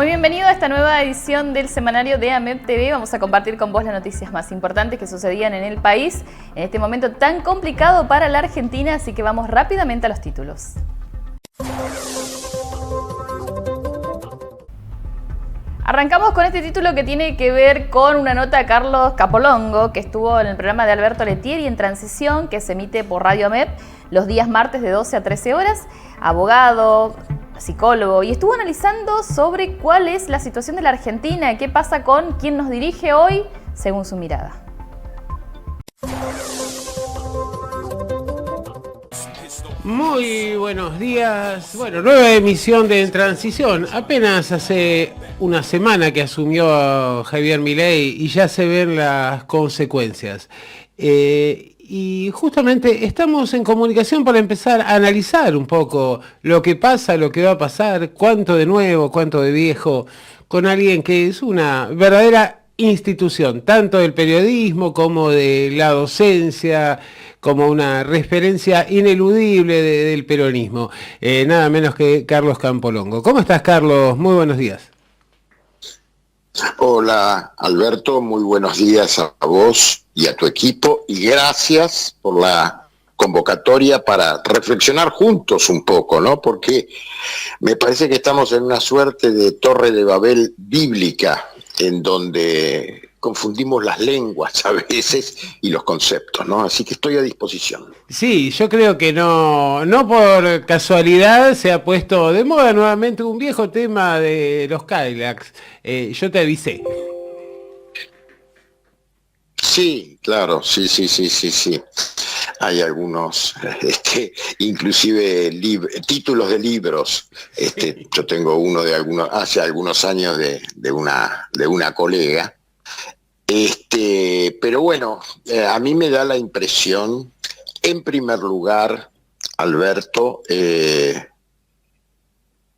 bienvenido a esta nueva edición del semanario de AMEP TV. Vamos a compartir con vos las noticias más importantes que sucedían en el país en este momento tan complicado para la Argentina, así que vamos rápidamente a los títulos. Arrancamos con este título que tiene que ver con una nota de Carlos Capolongo, que estuvo en el programa de Alberto Letieri en Transición, que se emite por Radio AMEP los días martes de 12 a 13 horas. Abogado, psicólogo, y estuvo analizando sobre cuál es la situación de la Argentina, qué pasa con quien nos dirige hoy, según su mirada. Muy buenos días. Bueno, nueva emisión de En Transición. Apenas hace una semana que asumió Javier Milei y ya se ven las consecuencias. Y justamente estamos en comunicación para empezar a analizar un poco lo que pasa, lo que va a pasar, cuánto de nuevo, cuánto de viejo, con alguien que es una verdadera institución, tanto del periodismo como de la docencia, como una referencia ineludible del peronismo, nada menos que Carlos Capolongo. ¿Cómo estás, Carlos? Muy buenos días. Hola, Alberto, muy buenos días a vos y a tu equipo, y gracias por la convocatoria para reflexionar juntos un poco, ¿no? Porque me parece que estamos en una suerte de torre de Babel bíblica, en donde confundimos las lenguas a veces y los conceptos, ¿no? Así que estoy a disposición. Sí, yo creo que no por casualidad se ha puesto de moda nuevamente un viejo tema de los Cadillacs. Yo te avisé. Sí, claro, sí. Hay algunos, inclusive títulos de libros. Yo tengo uno de hace algunos años de una colega. Pero bueno, a mí me da la impresión, en primer lugar, Alberto,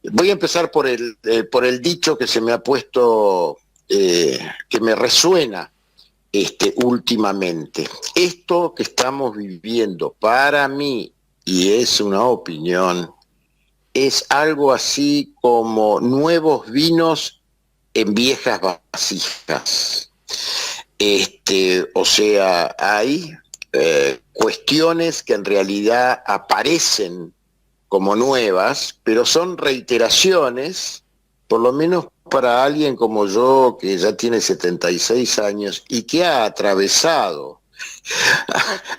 voy a empezar por el dicho que se me ha puesto, que me resuena últimamente. Esto que estamos viviendo, para mí, y es una opinión, es algo así como nuevos vinos en viejas vasijas. O sea, hay cuestiones que en realidad aparecen como nuevas, pero son reiteraciones, por lo menos para alguien como yo, que ya tiene 76 años y que ha atravesado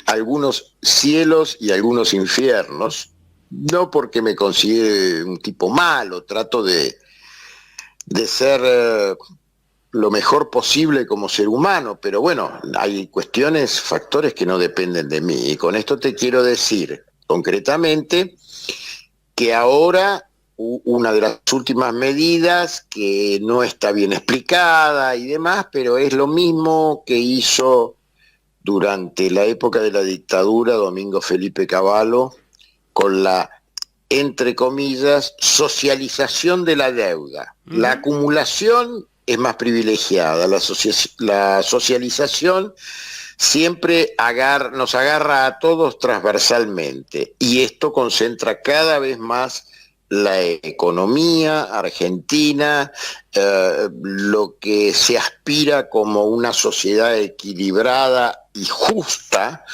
algunos cielos y algunos infiernos, no porque me considere un tipo malo, trato de ser lo mejor posible como ser humano, pero bueno, hay cuestiones, factores que no dependen de mí. Y con esto te quiero decir concretamente que ahora una de las últimas medidas que no está bien explicada y demás, pero es lo mismo que hizo durante la época de la dictadura Domingo Felipe Cavallo con la, entre comillas, socialización de la deuda. La acumulación es más privilegiada, la socialización siempre nos agarra a todos transversalmente, y esto concentra cada vez más la economía argentina, lo que se aspira como una sociedad equilibrada y justa,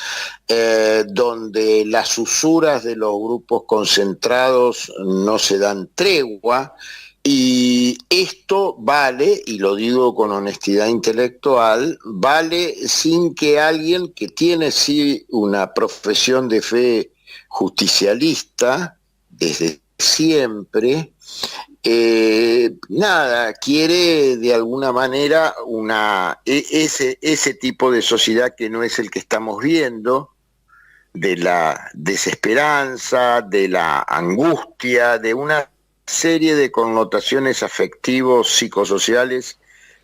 donde las usuras de los grupos concentrados no se dan tregua. Y esto vale, y lo digo con honestidad intelectual, vale sin que alguien que tiene sí una profesión de fe justicialista desde siempre, quiere de alguna manera ese tipo de sociedad que no es el que estamos viendo, de la desesperanza, de la angustia, de una serie de connotaciones afectivos, psicosociales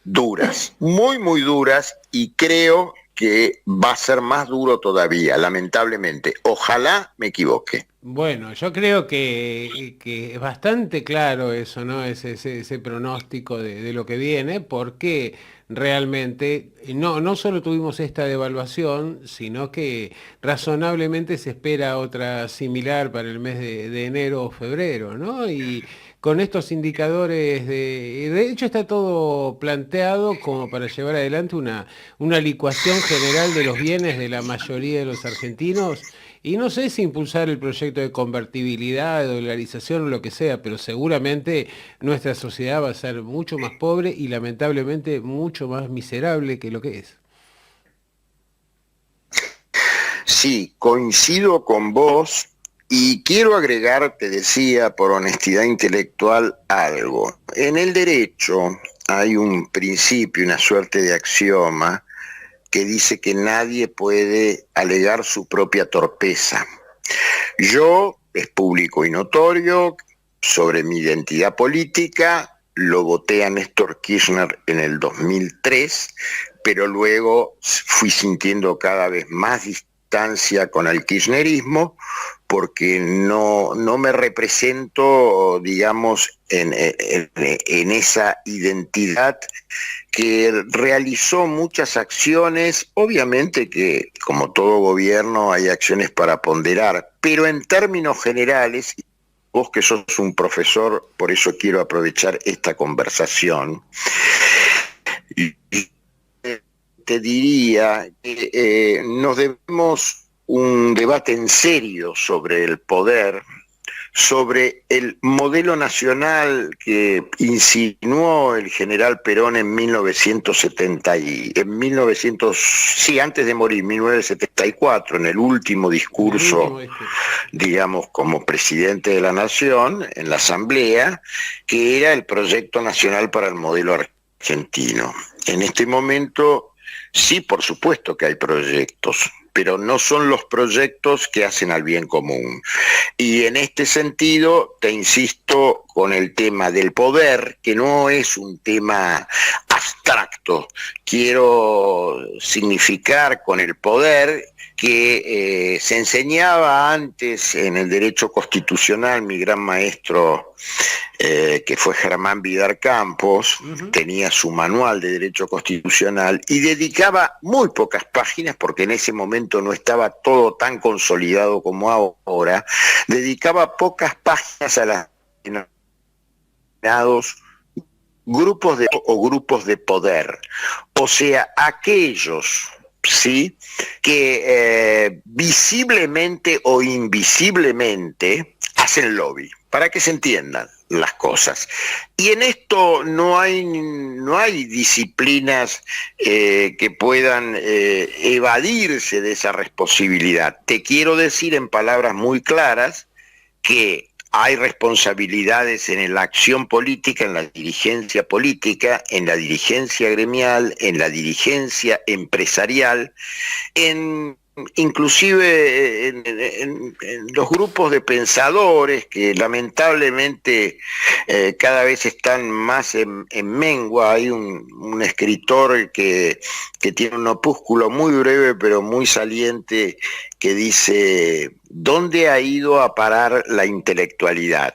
duras, muy, muy duras, y creo que va a ser más duro todavía, lamentablemente. Ojalá me equivoque. Bueno, yo creo que es bastante claro eso, ¿no? Ese pronóstico de lo que viene, porque realmente no solo tuvimos esta devaluación, sino que razonablemente se espera otra similar para el mes de enero o febrero, ¿no? Y con estos indicadores de hecho está todo planteado como para llevar adelante una licuación general de los bienes de la mayoría de los argentinos, y no sé si impulsar el proyecto de convertibilidad, de dolarización o lo que sea, pero seguramente nuestra sociedad va a ser mucho más pobre y lamentablemente mucho más miserable que lo que es. Sí, coincido con vos y quiero agregar, te decía, por honestidad intelectual, algo. En el derecho hay un principio, una suerte de axioma que dice que nadie puede alegar su propia torpeza. Yo, es público y notorio, sobre mi identidad política, lo voté a Néstor Kirchner en el 2003, pero luego fui sintiendo cada vez más distancia con el kirchnerismo porque no me represento, digamos, en esa identidad que realizó muchas acciones, obviamente que como todo gobierno hay acciones para ponderar, pero en términos generales, vos que sos un profesor, por eso quiero aprovechar esta conversación, y te diría que nos debemos un debate en serio sobre el poder, sobre el modelo nacional que insinuó el general Perón en 1970 antes de morir, 1974, en el último discurso, digamos, como presidente de la nación, en la asamblea, que era el proyecto nacional para el modelo argentino. En este momento, sí, por supuesto que hay proyectos, pero no son los proyectos que hacen al bien común. Y en este sentido, te insisto con el tema del poder, que no es un tema abstracto. Quiero significar con el poder que se enseñaba antes en el derecho constitucional, mi gran maestro, que fue Germán Vidar Campos, tenía su manual de derecho constitucional y dedicaba muy pocas páginas, porque en ese momento no estaba todo tan consolidado como ahora, dedicaba pocas páginas a las denominados grupos de poder, o sea, aquellos, ¿sí?, que visiblemente o invisiblemente hacen lobby, para que se entiendan las cosas. Y en esto no hay disciplinas que puedan evadirse de esa responsabilidad. Te quiero decir en palabras muy claras que hay responsabilidades en la acción política, en la dirigencia política, en la dirigencia gremial, en la dirigencia empresarial, inclusive en los grupos de pensadores que lamentablemente cada vez están más en mengua. Hay un escritor que tiene un opúsculo muy breve pero muy saliente que dice: ¿dónde ha ido a parar la intelectualidad?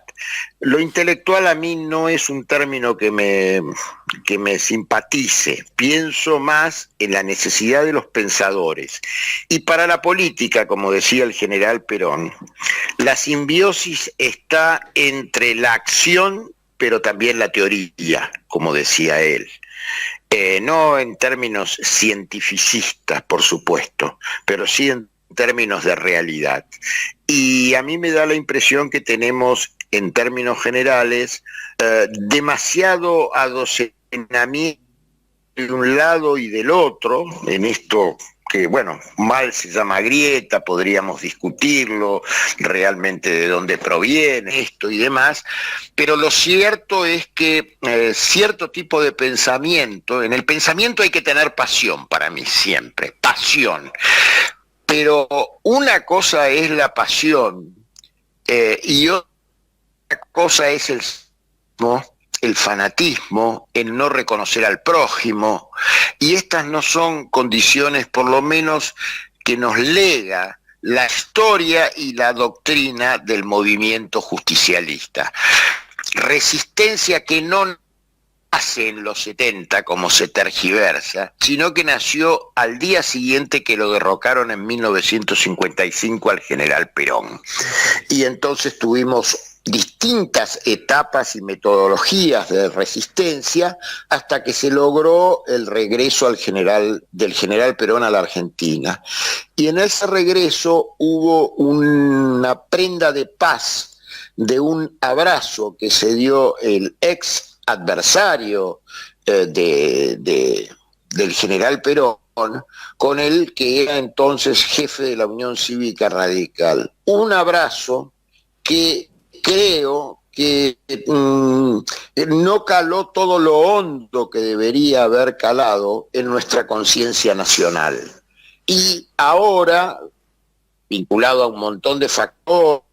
Lo intelectual a mí no es un término que me simpatice. Pienso más en la necesidad de los pensadores. Y para la política, como decía el general Perón, la simbiosis está entre la acción, pero también la teoría, como decía él. No en términos cientificistas, por supuesto, pero sí en términos de realidad. Y a mí me da la impresión que tenemos, en términos generales, demasiado adocenamiento de un lado y del otro, en esto que, bueno, mal se llama grieta, podríamos discutirlo realmente de dónde proviene esto y demás, pero lo cierto es que cierto tipo de pensamiento, en el pensamiento hay que tener pasión, para mí siempre, pasión. Pero una cosa es la pasión y otra cosa es el fanatismo, el no reconocer al prójimo, y estas no son condiciones, por lo menos, que nos lega la historia y la doctrina del movimiento justicialista. Resistencia que no nace en los 70, como se tergiversa, sino que nació al día siguiente que lo derrocaron en 1955 al general Perón. Y entonces tuvimos distintas etapas y metodologías de resistencia hasta que se logró el regreso del general Perón a la Argentina. Y en ese regreso hubo una prenda de paz de un abrazo que se dio el ex adversario del general Perón con el que era entonces jefe de la Unión Cívica Radical. Un abrazo que creo que no caló todo lo hondo que debería haber calado en nuestra conciencia nacional. Y ahora, vinculado a un montón de factores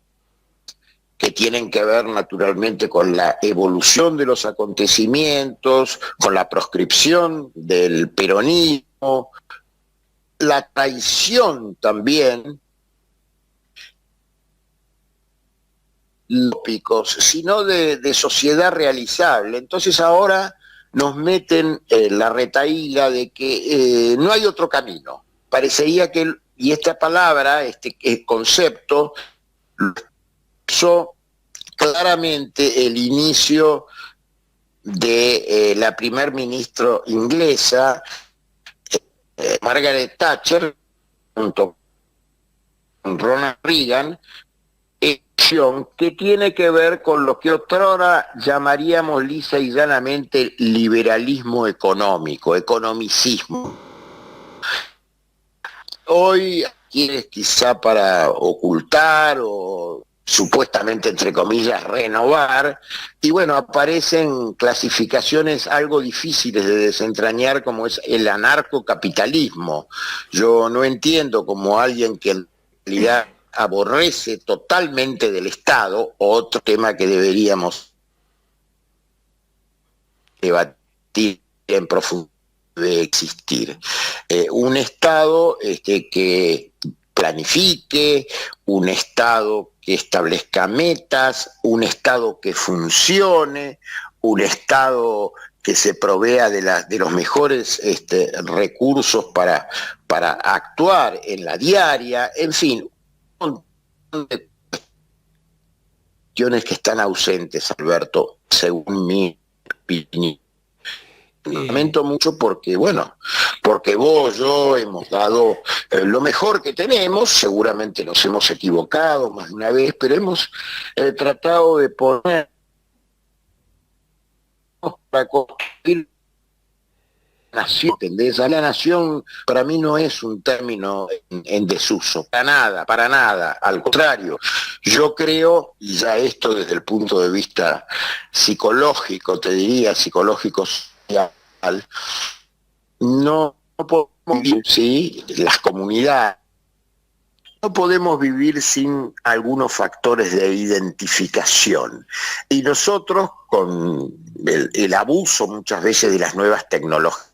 que tienen que ver naturalmente con la evolución de los acontecimientos, con la proscripción del peronismo, la traición también, tópicos, sino de sociedad realizable. Entonces ahora nos meten la retahíla de que no hay otro camino. Parecería que, y esta palabra, este concepto, claramente el inicio de la primer ministra inglesa, Margaret Thatcher, junto con Ronald Reagan, que tiene que ver con lo que otrora llamaríamos lisa y llanamente liberalismo económico, economicismo. Hoy quieres quizá para ocultar o supuestamente, entre comillas, renovar, y bueno, aparecen clasificaciones algo difíciles de desentrañar como es el anarcocapitalismo. Yo no entiendo como alguien que en realidad aborrece totalmente del Estado, otro tema que deberíamos debatir en profundidad de existir. Un Estado que planifique, un Estado que establezca metas, un Estado que funcione, un Estado que se provea de los mejores recursos para actuar en la diaria, en fin, un montón de cuestiones que están ausentes, Alberto, según mi opinión. Lamento mucho porque, bueno, porque vos, yo hemos dado lo mejor que tenemos, seguramente nos hemos equivocado más de una vez, pero hemos tratado de poner para construir la nación, ¿entendés? La nación para mí no es un término en desuso, para nada, al contrario, yo creo, y ya esto desde el punto de vista psicológico, te diría, psicológico social, no podemos vivir, ¿sí? Las comunidades, no podemos vivir sin algunos factores de identificación. Y nosotros, con el abuso muchas veces de las nuevas tecnologías,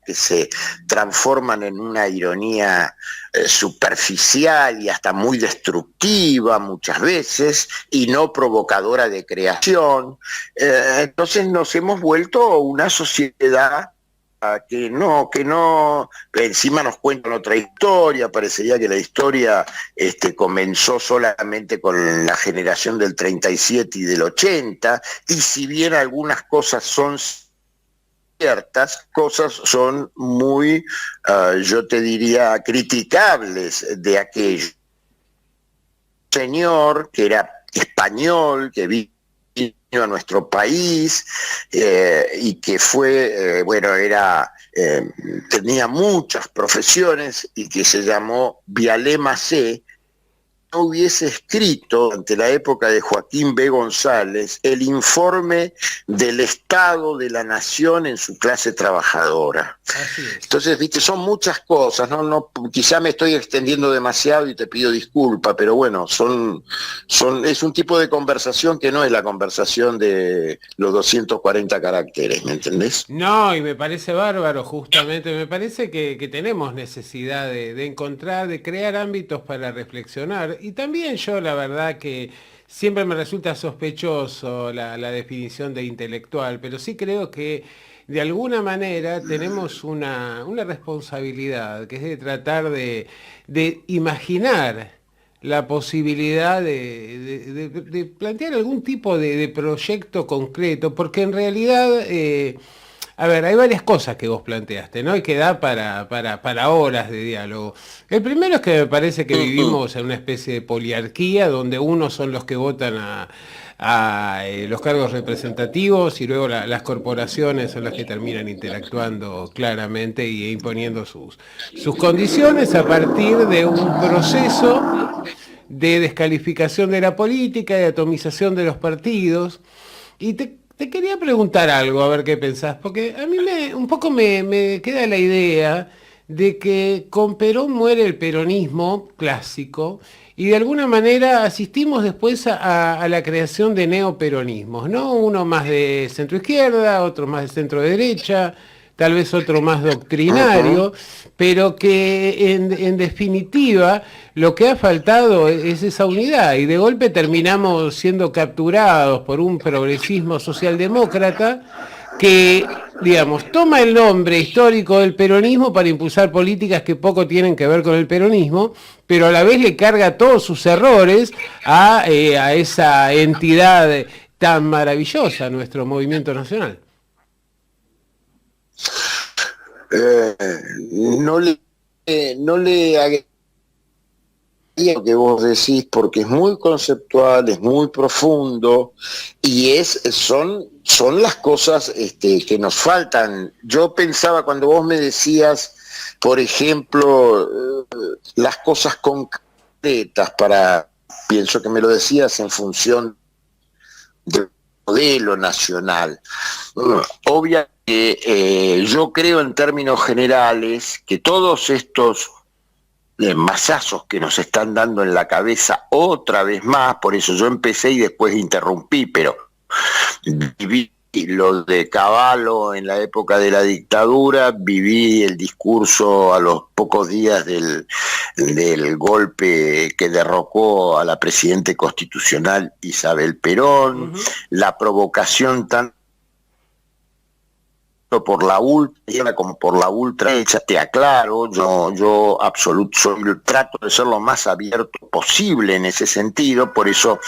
que se transforman en una ironía superficial y hasta muy destructiva muchas veces, y no provocadora de creación, entonces nos hemos vuelto una sociedad que no, encima nos cuentan otra historia. Parecería que la historia comenzó solamente con la generación del 37 y del 80, y si bien algunas cosas son ciertas, cosas son muy, yo te diría, criticables de aquello. Un señor que era español, que vino a nuestro país y que fue, tenía muchas profesiones y que se llamó Vialé Macé, no hubiese escrito ante la época de Joaquín B. González el informe del Estado de la Nación en su clase trabajadora. Entonces, viste, son muchas cosas, quizá me estoy extendiendo demasiado y te pido disculpa, pero bueno, es un tipo de conversación que no es la conversación de los 240 caracteres, ¿me entendés? No, y me parece bárbaro, justamente, me parece que tenemos necesidad de encontrar, de crear ámbitos para reflexionar. Y también yo, la verdad que siempre me resulta sospechoso la definición de intelectual, pero sí creo que de alguna manera tenemos una responsabilidad, que es de tratar de imaginar la posibilidad de plantear algún tipo de proyecto concreto, porque en realidad, a ver, hay varias cosas que vos planteaste, ¿no? Y que da para horas de diálogo. El primero es que me parece que vivimos en una especie de poliarquía, donde unos son los que votan a los cargos representativos y luego las corporaciones son las que terminan interactuando claramente e imponiendo sus condiciones a partir de un proceso de descalificación de la política, de atomización de los partidos. Y te quería preguntar algo, a ver qué pensás, porque a mí un poco me queda la idea de que con Perón muere el peronismo clásico y de alguna manera asistimos después a la creación de neoperonismos, ¿no? Uno más de centro-izquierda, otro más de centro-derecha, tal vez otro más doctrinario, pero que en definitiva lo que ha faltado es esa unidad y de golpe terminamos siendo capturados por un progresismo socialdemócrata que, digamos, toma el nombre histórico del peronismo para impulsar políticas que poco tienen que ver con el peronismo, pero a la vez le carga todos sus errores a esa entidad tan maravillosa, nuestro movimiento nacional. No le agregaría lo que vos decís porque es muy conceptual, es muy profundo y son las cosas que nos faltan. Yo pensaba cuando vos me decías, por ejemplo, las cosas concretas pienso que me lo decías en función del modelo nacional. Obviamente yo creo en términos generales que todos estos masazos que nos están dando en la cabeza otra vez más, por eso yo empecé y después interrumpí, pero viví lo de Cavallo en la época de la dictadura, viví el discurso a los pocos días del golpe que derrocó a la presidenta constitucional Isabel Perón, la provocación tan por la ultra como por la ultraderecha, te aclaro, yo trato de ser lo más abierto posible en ese sentido, por eso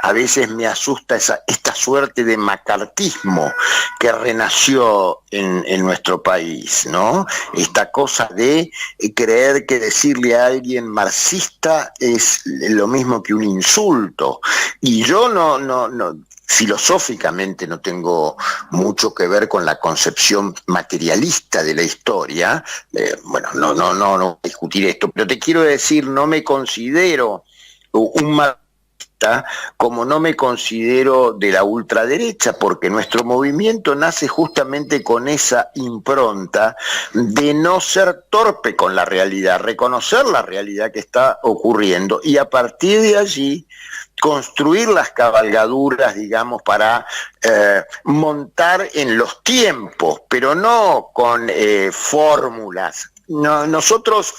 a veces me asusta esta suerte de macartismo que renació en nuestro país, ¿no? Esta cosa de creer que decirle a alguien marxista es lo mismo que un insulto, y yo no filosóficamente no tengo mucho que ver con la concepción materialista de la historia, no voy a discutir esto, pero te quiero decir, no me considero un marxista como no me considero de la ultraderecha, porque nuestro movimiento nace justamente con esa impronta de no ser torpe con la realidad, reconocer la realidad que está ocurriendo y a partir de allí construir las cabalgaduras, digamos, para montar en los tiempos, pero no con fórmulas. No, nosotros,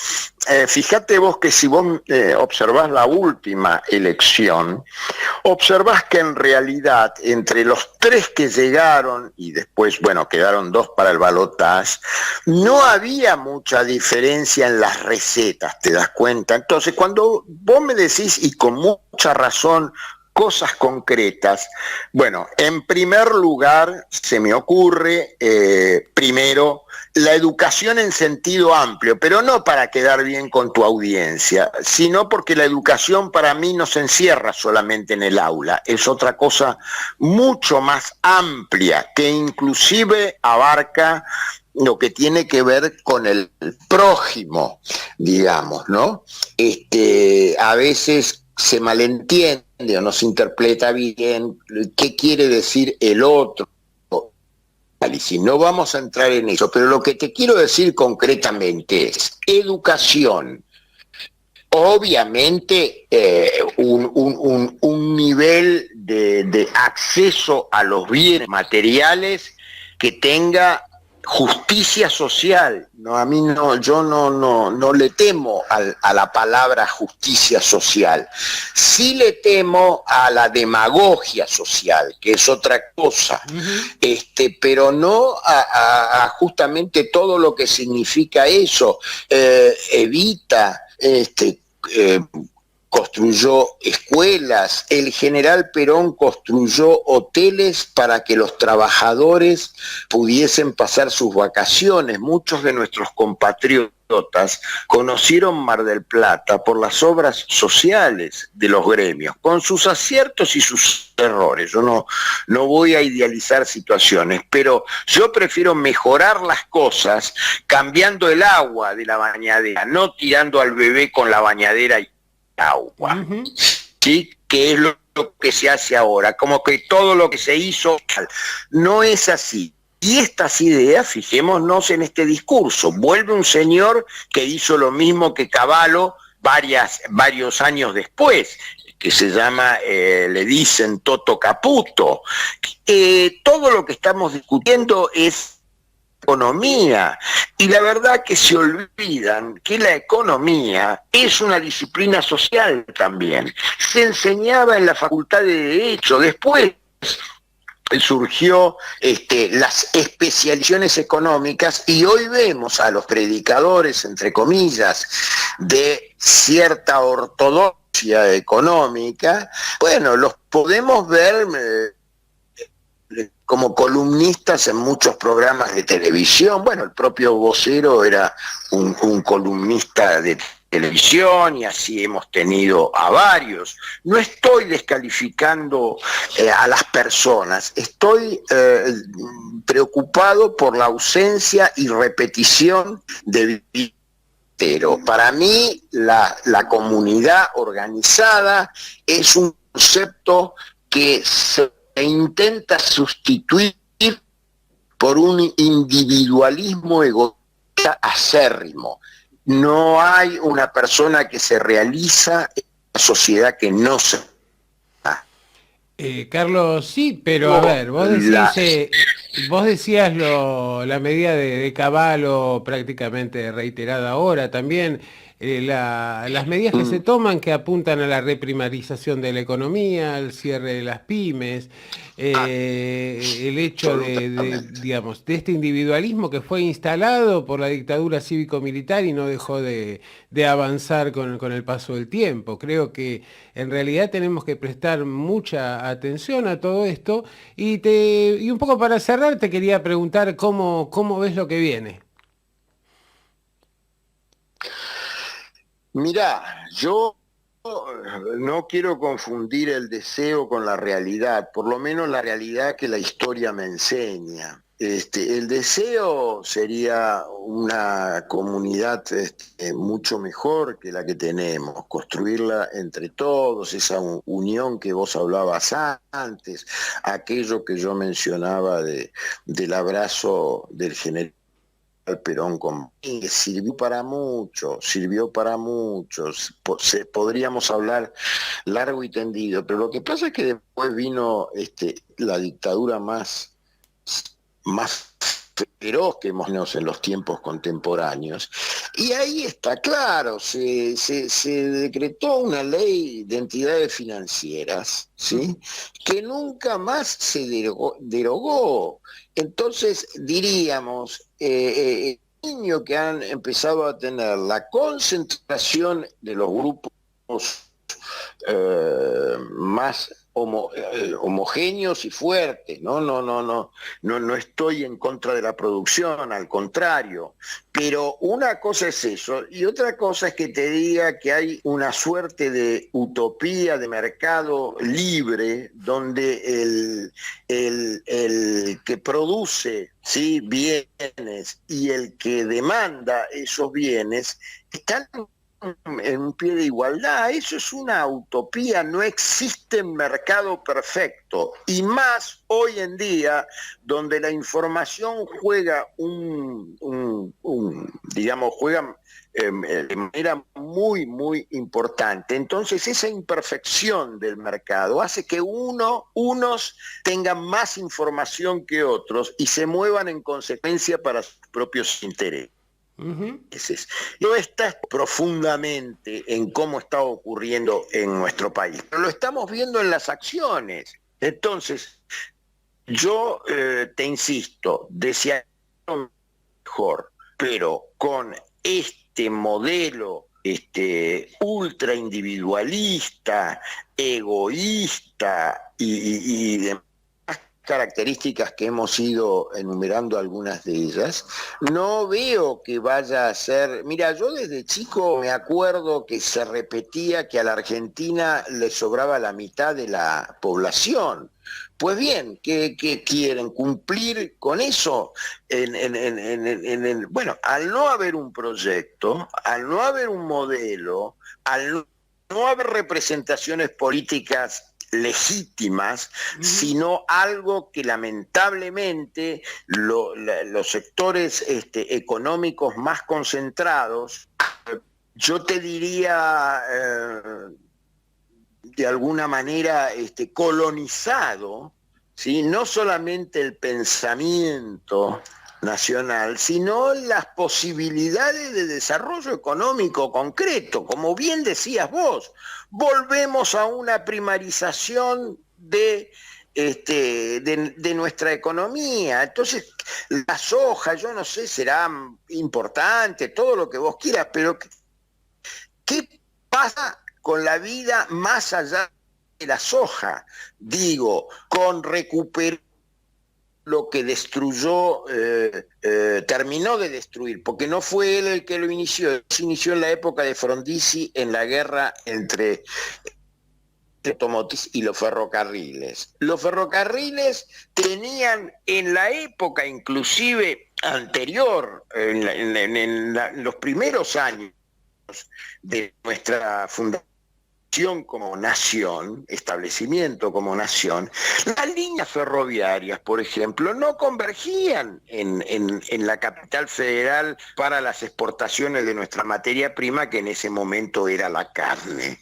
fíjate vos que si vos observás la última elección, observás que en realidad entre los tres que llegaron, y después, bueno, quedaron dos para el balotaje, no había mucha diferencia en las recetas, ¿te das cuenta? Entonces, cuando vos me decís, y con mucha razón, cosas concretas, bueno, en primer lugar se me ocurre, primero, la educación en sentido amplio, pero no para quedar bien con tu audiencia, sino porque la educación para mí no se encierra solamente en el aula, es otra cosa mucho más amplia, que inclusive abarca lo que tiene que ver con el prójimo, digamos, ¿no? A veces se malentiende o no se interpreta bien qué quiere decir el otro. Y no vamos a entrar en eso, pero lo que te quiero decir concretamente es educación. Obviamente un nivel de acceso a los bienes materiales que tenga justicia social. No, a mí yo no le temo a la palabra justicia social. Sí le temo a la demagogia social, que es otra cosa. Pero no a justamente todo lo que significa eso. Evita construyó escuelas, el general Perón construyó hoteles para que los trabajadores pudiesen pasar sus vacaciones. Muchos de nuestros compatriotas conocieron Mar del Plata por las obras sociales de los gremios, con sus aciertos y sus errores. Yo no voy a idealizar situaciones, pero yo prefiero mejorar las cosas cambiando el agua de la bañadera, no tirando al bebé con la bañadera y agua, ¿sí? Que es lo que se hace ahora, como que todo lo que se hizo no es así. Y estas ideas, fijémonos en este discurso, vuelve un señor que hizo lo mismo que Cavallo varios años después, que se llama, le dicen Toto Caputo. Todo lo que estamos discutiendo es economía, y la verdad que se olvidan que la economía es una disciplina social también. Se enseñaba en la Facultad de Derecho, después surgió las especializaciones económicas, y hoy vemos a los predicadores, entre comillas, de cierta ortodoxia económica, bueno, los podemos ver como columnistas en muchos programas de televisión. Bueno, el propio vocero era un columnista de televisión, y así hemos tenido a varios. No estoy descalificando a las personas, estoy preocupado por la ausencia y repetición de... Pero para mí la comunidad organizada es un concepto que se intenta sustituir por un individualismo egoísta acérrimo. No hay una persona que se realiza en una sociedad que no se... Carlos, sí, pero a ver, vos decías la medida de Cavallo prácticamente reiterada ahora, también las medidas que se toman que apuntan a la reprimarización de la economía, al cierre de las pymes, el hecho digamos, de este individualismo que fue instalado por la dictadura cívico-militar y no dejó de avanzar con el paso del tiempo. Creo que en realidad tenemos que prestar mucha atención a todo esto, y un poco para cerrar te quería preguntar cómo ves lo que viene. Mirá, yo no quiero confundir el deseo con la realidad, por lo menos la realidad que la historia me enseña. El deseo sería una comunidad mucho mejor que la que tenemos, construirla entre todos, esa unión que vos hablabas antes, aquello que yo mencionaba del abrazo del general Perón con sirvió para muchos, podríamos hablar largo y tendido, pero lo que pasa es que después vino la dictadura más feroz que hemos tenido en los tiempos contemporáneos, y ahí está claro, se decretó una ley de entidades financieras, ¿sí?, que nunca más se derogó. Entonces diríamos, niños que han empezado a tener la concentración de los grupos más homogéneos y fuertes. No estoy en contra de la producción, al contrario, pero una cosa es eso, y otra cosa es que te diga que hay una suerte de utopía de mercado libre, donde el que produce, ¿sí?, bienes, y el que demanda esos bienes están en un pie de igualdad. Eso es una utopía, no existe mercado perfecto, y más hoy en día, donde la información juega juega de manera muy, muy importante. Entonces esa imperfección del mercado hace que unos tengan más información que otros y se muevan en consecuencia para sus propios intereses. No está profundamente en cómo está ocurriendo en nuestro país, pero lo estamos viendo en las acciones. Entonces, yo te insisto, desearía mejor, pero con este modelo ultra individualista, egoísta y demás características que hemos ido enumerando algunas de ellas, no veo que vaya a ser... Mira, yo desde chico me acuerdo que se repetía que a la Argentina le sobraba la mitad de la población. Pues bien, ¿qué quieren? ¿Cumplir con eso? Bueno, al no haber un proyecto, al no haber un modelo, al no haber representaciones políticas legítimas, sino algo que lamentablemente los sectores económicos más concentrados, yo te diría de alguna manera colonizado, ¿sí? No solamente el pensamiento nacional, sino las posibilidades de desarrollo económico concreto. Como bien decías vos, volvemos a una primarización de nuestra economía. Entonces, la soja, yo no sé, será importante, todo lo que vos quieras, pero ¿qué pasa con la vida más allá de la soja? Digo, con recuperar lo que destruyó, terminó de destruir, porque no fue él el que lo inició, se inició en la época de Frondizi, en la guerra entre automotriz y los ferrocarriles. Los ferrocarriles tenían en la época inclusive anterior, en los primeros años de nuestra fundación como nación, establecimiento como nación, las líneas ferroviarias, por ejemplo, no convergían en la capital federal para las exportaciones de nuestra materia prima, que en ese momento era la carne.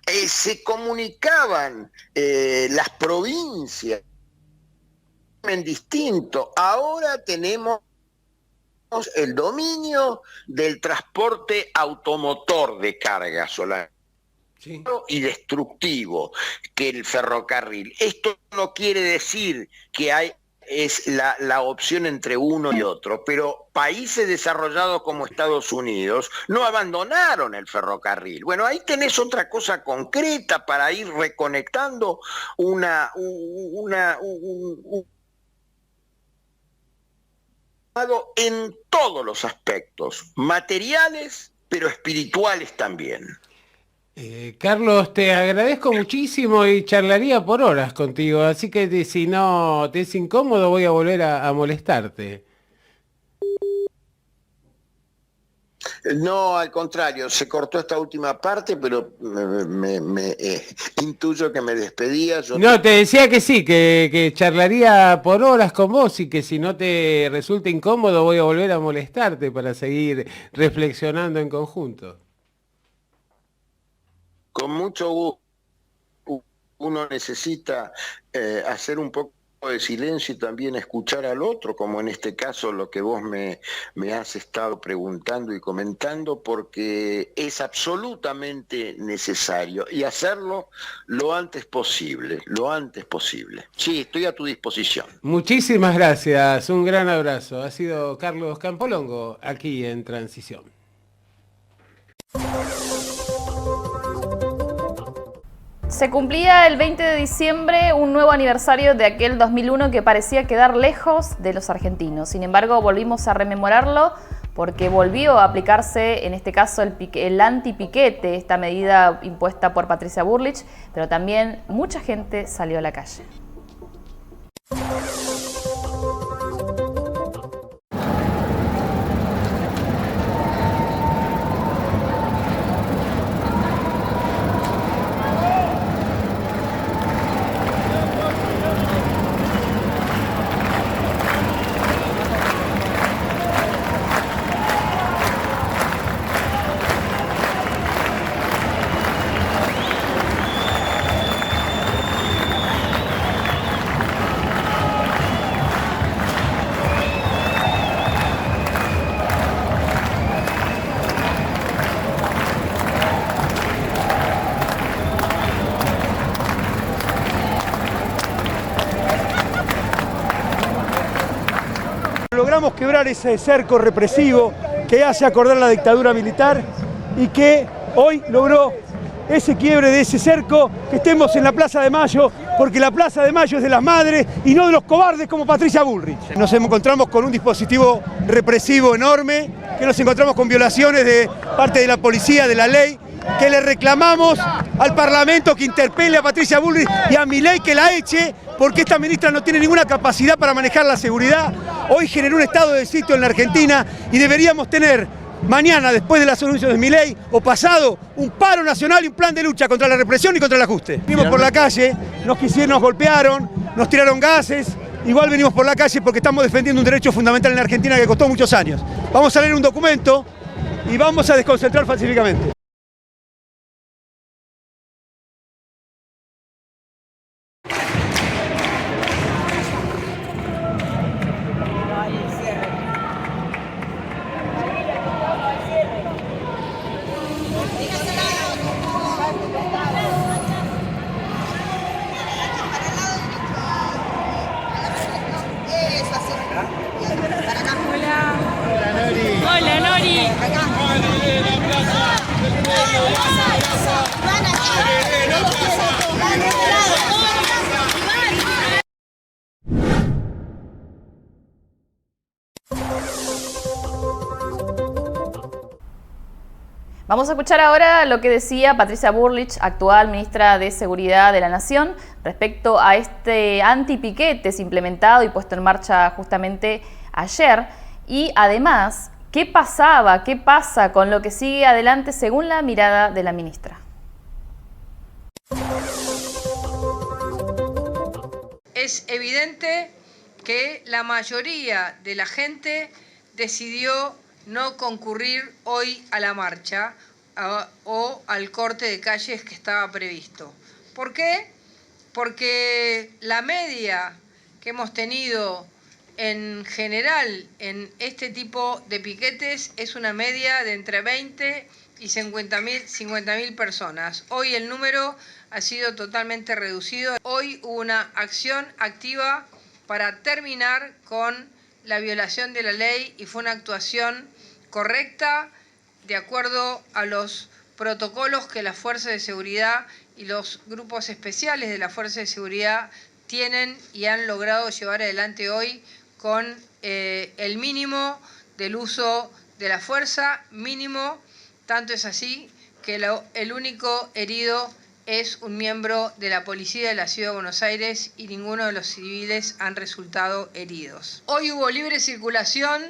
Se comunicaban las provincias en distinto. Ahora tenemos el dominio del transporte automotor de carga solar. Sí. Y destructivo que el ferrocarril. Esto no quiere decir que es la opción entre uno y otro, pero países desarrollados como Estados Unidos no abandonaron el ferrocarril. Bueno, ahí tenés otra cosa concreta para ir reconectando en todos los aspectos, materiales, pero espirituales también. Carlos, te agradezco muchísimo y charlaría por horas contigo, así que si no te es incómodo voy a volver a molestarte. No, al contrario, se cortó esta última parte, pero intuyo que me despedía. No, te decía que sí, que charlaría por horas con vos y que si no te resulta incómodo voy a volver a molestarte para seguir reflexionando en conjunto. Con mucho gusto. Uno necesita hacer un poco de silencio y también escuchar al otro, como en este caso lo que vos me has estado preguntando y comentando, porque es absolutamente necesario y hacerlo lo antes posible, lo antes posible. Sí, estoy a tu disposición. Muchísimas gracias, un gran abrazo. Ha sido Carlos Campolongo aquí en Transición. Se cumplía el 20 de diciembre un nuevo aniversario de aquel 2001 que parecía quedar lejos de los argentinos. Sin embargo, volvimos a rememorarlo porque volvió a aplicarse, en este caso, el antipiquete, esta medida impuesta por Patricia Bullrich, pero también mucha gente salió a la calle. Logramos quebrar ese cerco represivo que hace acordar la dictadura militar y que hoy logró ese quiebre de ese cerco, que estemos en la Plaza de Mayo, porque la Plaza de Mayo es de las madres y no de los cobardes como Patricia Bullrich. Nos encontramos con un dispositivo represivo enorme, que nos encontramos con violaciones de parte de la policía, de la ley, que le reclamamos al Parlamento que interpele a Patricia Bullrich y a Milei que la eche, porque esta ministra no tiene ninguna capacidad para manejar la seguridad. Hoy generó un estado de sitio en la Argentina y deberíamos tener mañana, después de las anuncios de Milei, o pasado, un paro nacional y un plan de lucha contra la represión y contra el ajuste. Venimos por la calle, nos golpearon, nos tiraron gases, igual venimos por la calle porque estamos defendiendo un derecho fundamental en la Argentina que costó muchos años. Vamos a leer un documento y vamos a desconcentrar pacíficamente. Hola, Nori. Vamos a escuchar ahora lo que decía Patricia Bullrich, actual ministra de Seguridad de la Nación, respecto a este antipiquetes implementado y puesto en marcha justamente ayer. Y además, ¿qué pasa con lo que sigue adelante según la mirada de la ministra? Es evidente que la mayoría de la gente decidió no concurrir hoy a la marcha o al corte de calles que estaba previsto. ¿Por qué? Porque la media que hemos tenido en general en este tipo de piquetes es una media de entre 20 y 50.000 personas. Hoy el número ha sido totalmente reducido. Hoy hubo una acción activa para terminar con la violación de la ley y fue una actuación correcta de acuerdo a los protocolos que las fuerzas de seguridad y los grupos especiales de la Fuerza de Seguridad tienen y han logrado llevar adelante hoy con el mínimo del uso de la fuerza, mínimo, tanto es así que el único herido es un miembro de la policía de la Ciudad de Buenos Aires y ninguno de los civiles han resultado heridos. Hoy hubo libre circulación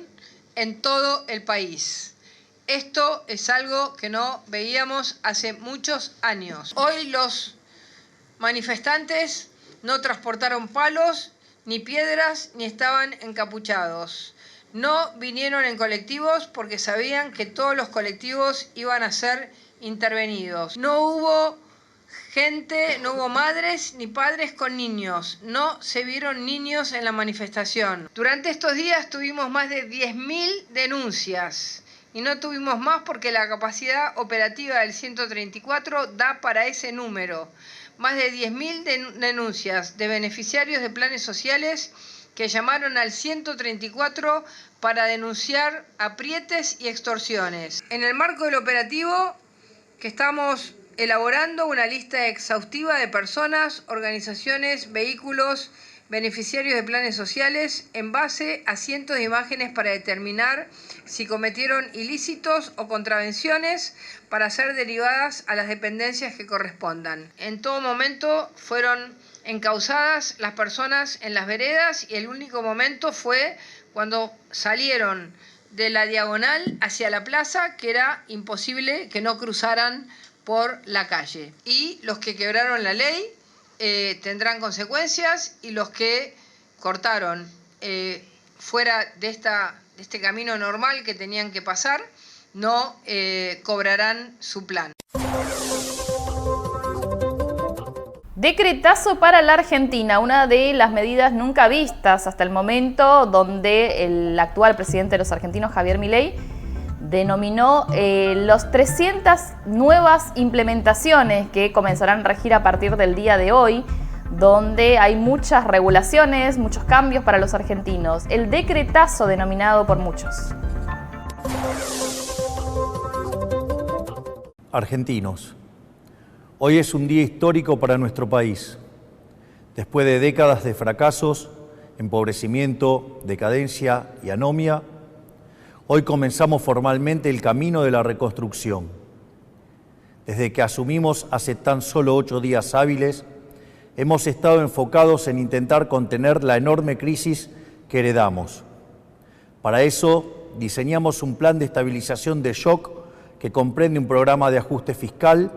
en todo el país. Esto es algo que no veíamos hace muchos años. Hoy los manifestantes no transportaron palos ni piedras ni estaban encapuchados. No vinieron en colectivos porque sabían que todos los colectivos iban a ser intervenidos. No hubo gente, no hubo madres ni padres con niños. No se vieron niños en la manifestación. Durante estos días tuvimos más de 10.000 denuncias y no tuvimos más porque la capacidad operativa del 134 da para ese número. Más de 10.000 denuncias de beneficiarios de planes sociales que llamaron al 134 para denunciar aprietes y extorsiones. En el marco del operativo que estamos elaborando una lista exhaustiva de personas, organizaciones, vehículos, beneficiarios de planes sociales en base a cientos de imágenes para determinar si cometieron ilícitos o contravenciones para ser derivadas a las dependencias que correspondan. En todo momento fueron encausadas las personas en las veredas y el único momento fue cuando salieron de la diagonal hacia la plaza, que era imposible que no cruzaran por la calle. Y los que quebraron la ley tendrán consecuencias y los que cortaron fuera de este camino normal que tenían que pasar no cobrarán su plan. Decretazo para la Argentina, una de las medidas nunca vistas hasta el momento, donde el actual presidente de los argentinos, Javier Milei, denominó los 300 nuevas implementaciones que comenzarán a regir a partir del día de hoy, donde hay muchas regulaciones, muchos cambios para los argentinos. El decretazo denominado por muchos. Argentinos, hoy es un día histórico para nuestro país. Después de décadas de fracasos, empobrecimiento, decadencia y anomia, hoy comenzamos formalmente el camino de la reconstrucción. Desde que asumimos hace tan solo 8 días hábiles, hemos estado enfocados en intentar contener la enorme crisis que heredamos. Para eso, diseñamos un plan de estabilización de shock que comprende un programa de ajuste fiscal,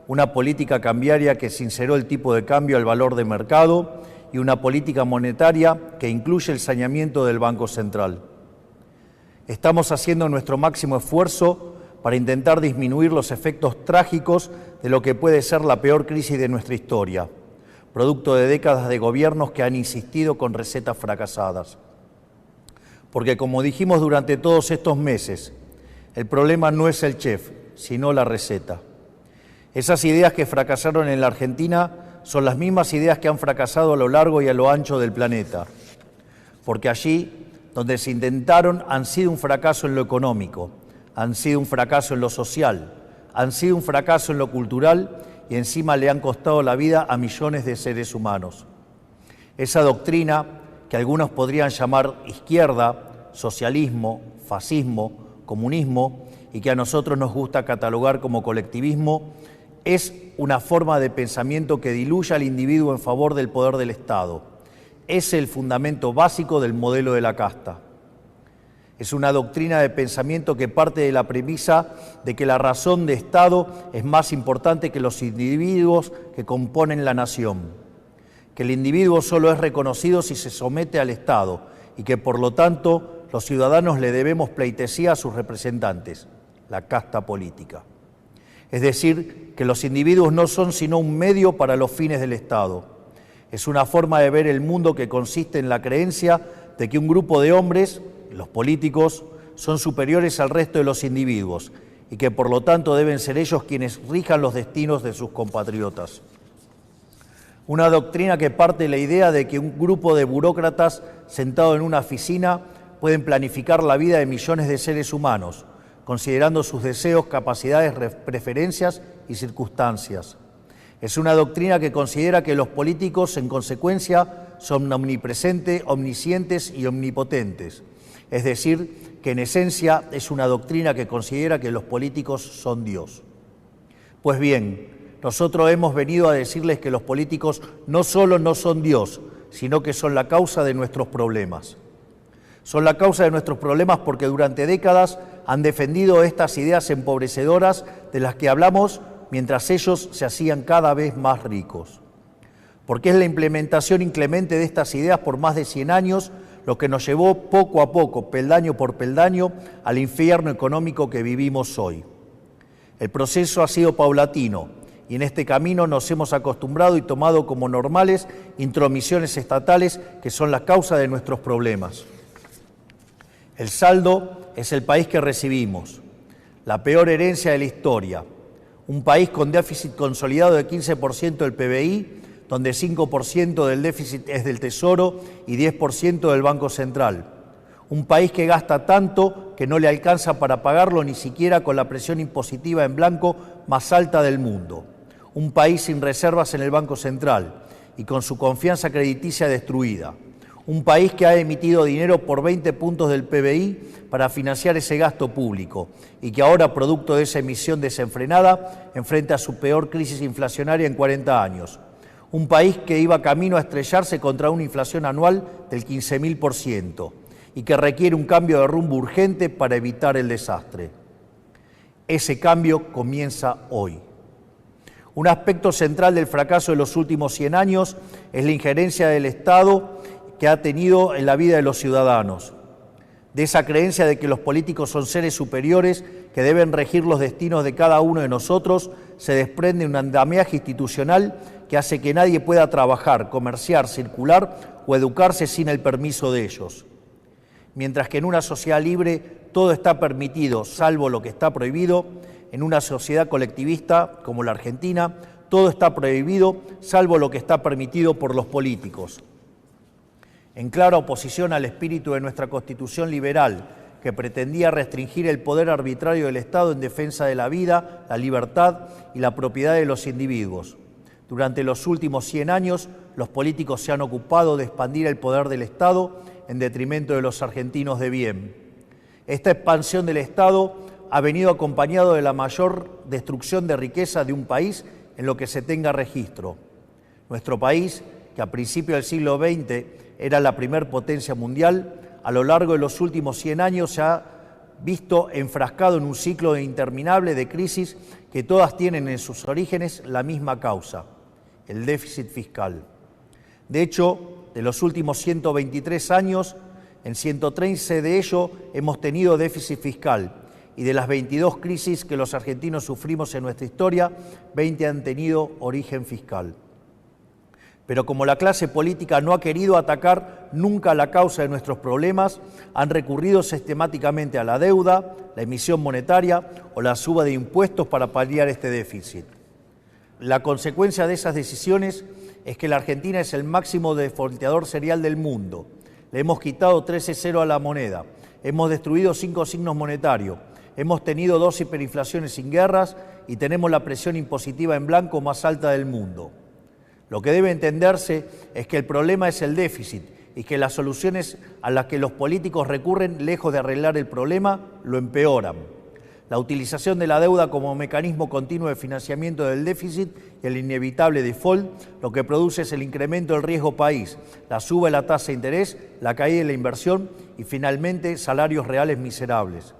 una política cambiaria que sinceró el tipo de cambio al valor de mercado y una política monetaria que incluye el saneamiento del Banco Central. Estamos haciendo nuestro máximo esfuerzo para intentar disminuir los efectos trágicos de lo que puede ser la peor crisis de nuestra historia, producto de décadas de gobiernos que han insistido con recetas fracasadas. Porque como dijimos durante todos estos meses, el problema no es el chef, sino la receta. Esas ideas que fracasaron en la Argentina son las mismas ideas que han fracasado a lo largo y a lo ancho del planeta. Porque allí, donde se intentaron, han sido un fracaso en lo económico, han sido un fracaso en lo social, han sido un fracaso en lo cultural y encima le han costado la vida a millones de seres humanos. Esa doctrina, que algunos podrían llamar izquierda, socialismo, fascismo, comunismo, y que a nosotros nos gusta catalogar como colectivismo, es una forma de pensamiento que diluye al individuo en favor del poder del Estado. Es el fundamento básico del modelo de la casta. Es una doctrina de pensamiento que parte de la premisa de que la razón de Estado es más importante que los individuos que componen la nación, que el individuo solo es reconocido si se somete al Estado y que por lo tanto los ciudadanos le debemos pleitesía a sus representantes, la casta política. Es decir, que los individuos no son sino un medio para los fines del Estado. Es una forma de ver el mundo que consiste en la creencia de que un grupo de hombres, los políticos, son superiores al resto de los individuos y que por lo tanto deben ser ellos quienes rijan los destinos de sus compatriotas. Una doctrina que parte de la idea de que un grupo de burócratas sentado en una oficina pueden planificar la vida de millones de seres humanos, considerando sus deseos, capacidades, preferencias y circunstancias. Es una doctrina que considera que los políticos, en consecuencia, son omnipresentes, omniscientes y omnipotentes. Es decir, que en esencia es una doctrina que considera que los políticos son Dios. Pues bien, nosotros hemos venido a decirles que los políticos no solo no son Dios, sino que son la causa de nuestros problemas. Son la causa de nuestros problemas porque durante décadas han defendido estas ideas empobrecedoras de las que hablamos mientras ellos se hacían cada vez más ricos. Porque es la implementación inclemente de estas ideas por más de 100 años lo que nos llevó poco a poco, peldaño por peldaño, al infierno económico que vivimos hoy. El proceso ha sido paulatino y en este camino nos hemos acostumbrado y tomado como normales intromisiones estatales que son la causa de nuestros problemas. El saldo es el país que recibimos, la peor herencia de la historia, un país con déficit consolidado de 15% del PBI, donde 5% del déficit es del Tesoro y 10% del Banco Central. Un país que gasta tanto que no le alcanza para pagarlo ni siquiera con la presión impositiva en blanco más alta del mundo. Un país sin reservas en el Banco Central y con su confianza crediticia destruida. Un país que ha emitido dinero por 20 puntos del PBI para financiar ese gasto público y que ahora, producto de esa emisión desenfrenada, enfrenta su peor crisis inflacionaria en 40 años. Un país que iba camino a estrellarse contra una inflación anual del 15.000% y que requiere un cambio de rumbo urgente para evitar el desastre. Ese cambio comienza hoy. Un aspecto central del fracaso de los últimos 100 años es la injerencia del Estado que ha tenido en la vida de los ciudadanos, de esa creencia de que los políticos son seres superiores que deben regir los destinos de cada uno de nosotros, se desprende un andamiaje institucional que hace que nadie pueda trabajar, comerciar, circular o educarse sin el permiso de ellos. Mientras que en una sociedad libre todo está permitido, salvo lo que está prohibido, en una sociedad colectivista como la Argentina, todo está prohibido, salvo lo que está permitido por los políticos. En clara oposición al espíritu de nuestra Constitución liberal, que pretendía restringir el poder arbitrario del Estado en defensa de la vida, la libertad y la propiedad de los individuos. Durante los últimos 100 años, los políticos se han ocupado de expandir el poder del Estado en detrimento de los argentinos de bien. Esta expansión del Estado ha venido acompañado de la mayor destrucción de riqueza de un país en lo que se tenga registro. Nuestro país, que a principios del siglo XX era la primer potencia mundial, a lo largo de los últimos 100 años se ha visto enfrascado en un ciclo interminable de crisis que todas tienen en sus orígenes la misma causa, el déficit fiscal. De hecho, de los últimos 123 años, en 113 de ellos hemos tenido déficit fiscal, y de las 22 crisis que los argentinos sufrimos en nuestra historia, 20 han tenido origen fiscal. Pero como la clase política no ha querido atacar nunca la causa de nuestros problemas, han recurrido sistemáticamente a la deuda, la emisión monetaria o la suba de impuestos para paliar este déficit. La consecuencia de esas decisiones es que la Argentina es el máximo defaulteador serial del mundo. Le hemos quitado 13-0 a la moneda, hemos destruido 5 signos monetarios, hemos tenido 2 hiperinflaciones sin guerras y tenemos la presión impositiva en blanco más alta del mundo. Lo que debe entenderse es que el problema es el déficit y que las soluciones a las que los políticos recurren, lejos de arreglar el problema, lo empeoran. La utilización de la deuda como mecanismo continuo de financiamiento del déficit y el inevitable default, lo que produce es el incremento del riesgo país, la suba de la tasa de interés, la caída de la inversión y finalmente salarios reales miserables.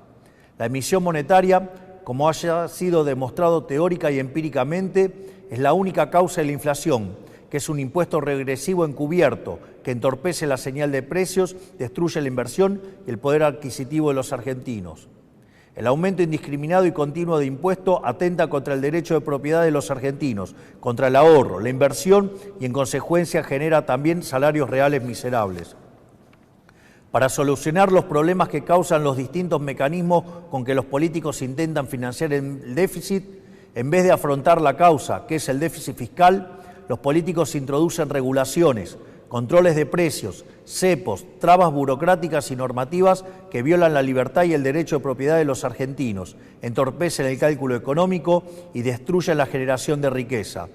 La emisión monetaria, como haya sido demostrado teórica y empíricamente, es la única causa de la inflación, que es un impuesto regresivo encubierto que entorpece la señal de precios, destruye la inversión y el poder adquisitivo de los argentinos. El aumento indiscriminado y continuo de impuestos atenta contra el derecho de propiedad de los argentinos, contra el ahorro, la inversión y en consecuencia genera también salarios reales miserables. Para solucionar los problemas que causan los distintos mecanismos con que los políticos intentan financiar el déficit, en vez de afrontar la causa, que es el déficit fiscal, los políticos introducen regulaciones, controles de precios, cepos, trabas burocráticas y normativas que violan la libertad y el derecho de propiedad de los argentinos, entorpecen el cálculo económico y destruyen la generación de riqueza.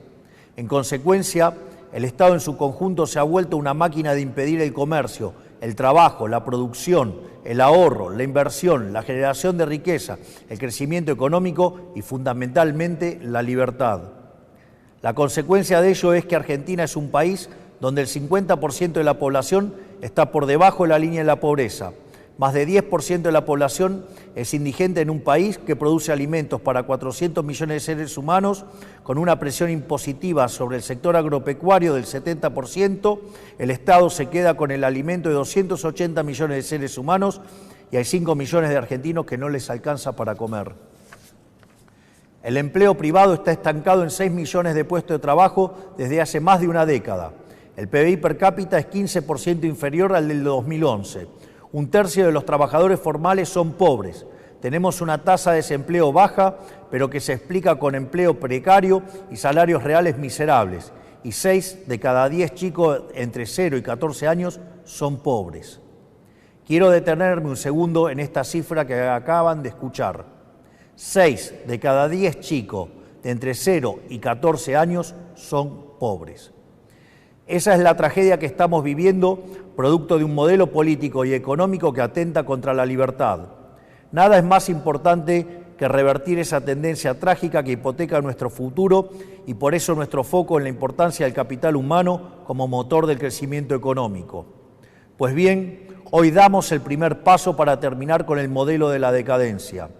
En consecuencia, el Estado en su conjunto se ha vuelto una máquina de impedir el comercio, el trabajo, la producción, el ahorro, la inversión, la generación de riqueza, el crecimiento económico y fundamentalmente la libertad. La consecuencia de ello es que Argentina es un país donde el 50% de la población está por debajo de la línea de la pobreza. Más de 10% de la población es indigente en un país que produce alimentos para 400 millones de seres humanos, con una presión impositiva sobre el sector agropecuario del 70%, el Estado se queda con el alimento de 280 millones de seres humanos y hay 5 millones de argentinos que no les alcanza para comer. El empleo privado está estancado en 6 millones de puestos de trabajo desde hace más de una década. El PBI per cápita es 15% inferior al del 2011. Un tercio de los trabajadores formales son pobres. Tenemos una tasa de desempleo baja, pero que se explica con empleo precario y salarios reales miserables. Y 6 de cada 10 chicos entre 0 y 14 años son pobres. Quiero detenerme un segundo en esta cifra que acaban de escuchar. 6 de cada 10 chicos de entre 0 y 14 años son pobres. Esa es la tragedia que estamos viviendo, producto de un modelo político y económico que atenta contra la libertad. Nada es más importante que revertir esa tendencia trágica que hipoteca nuestro futuro y por eso nuestro foco en la importancia del capital humano como motor del crecimiento económico. Pues bien, hoy damos el primer paso para terminar con el modelo de la decadencia.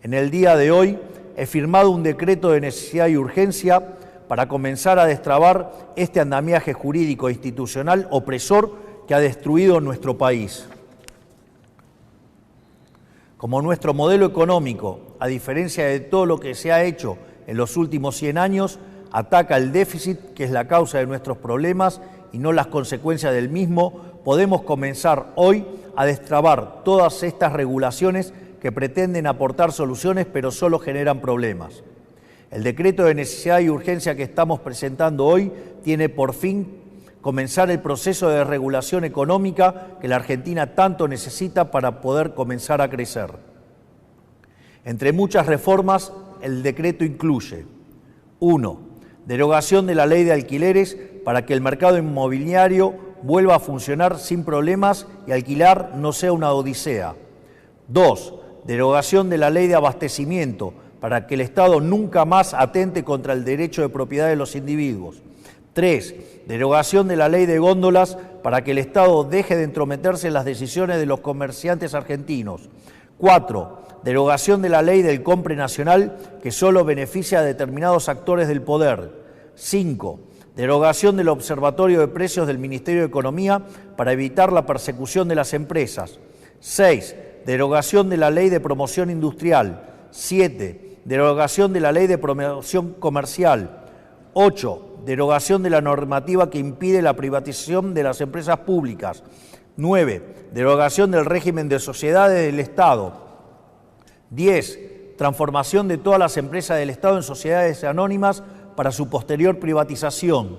En el día de hoy he firmado un decreto de necesidad y urgencia para comenzar a destrabar este andamiaje jurídico e institucional opresor que ha destruido nuestro país. Como nuestro modelo económico, a diferencia de todo lo que se ha hecho en los últimos 100 años, ataca el déficit, que es la causa de nuestros problemas y no las consecuencias del mismo, podemos comenzar hoy a destrabar todas estas regulaciones que pretenden aportar soluciones pero solo generan problemas. El decreto de necesidad y urgencia que estamos presentando hoy tiene por fin comenzar el proceso de regulación económica que la Argentina tanto necesita para poder comenzar a crecer. Entre muchas reformas, el decreto incluye: 1. Derogación de la ley de alquileres para que el mercado inmobiliario vuelva a funcionar sin problemas y alquilar no sea una odisea. 2. Derogación de la ley de abastecimiento para que el Estado nunca más atente contra el derecho de propiedad de los individuos. 3. Derogación de la ley de góndolas para que el Estado deje de entrometerse en las decisiones de los comerciantes argentinos. 4. Derogación de la ley del compre nacional que solo beneficia a determinados actores del poder. 5. Derogación del Observatorio de Precios del Ministerio de Economía para evitar la persecución de las empresas. 6. Derogación de la Ley de Promoción Industrial. 7. Derogación de la Ley de Promoción Comercial. 8. Derogación de la normativa que impide la privatización de las empresas públicas. 9. Derogación del régimen de sociedades del Estado. 10. Transformación de todas las empresas del Estado en sociedades anónimas para su posterior privatización.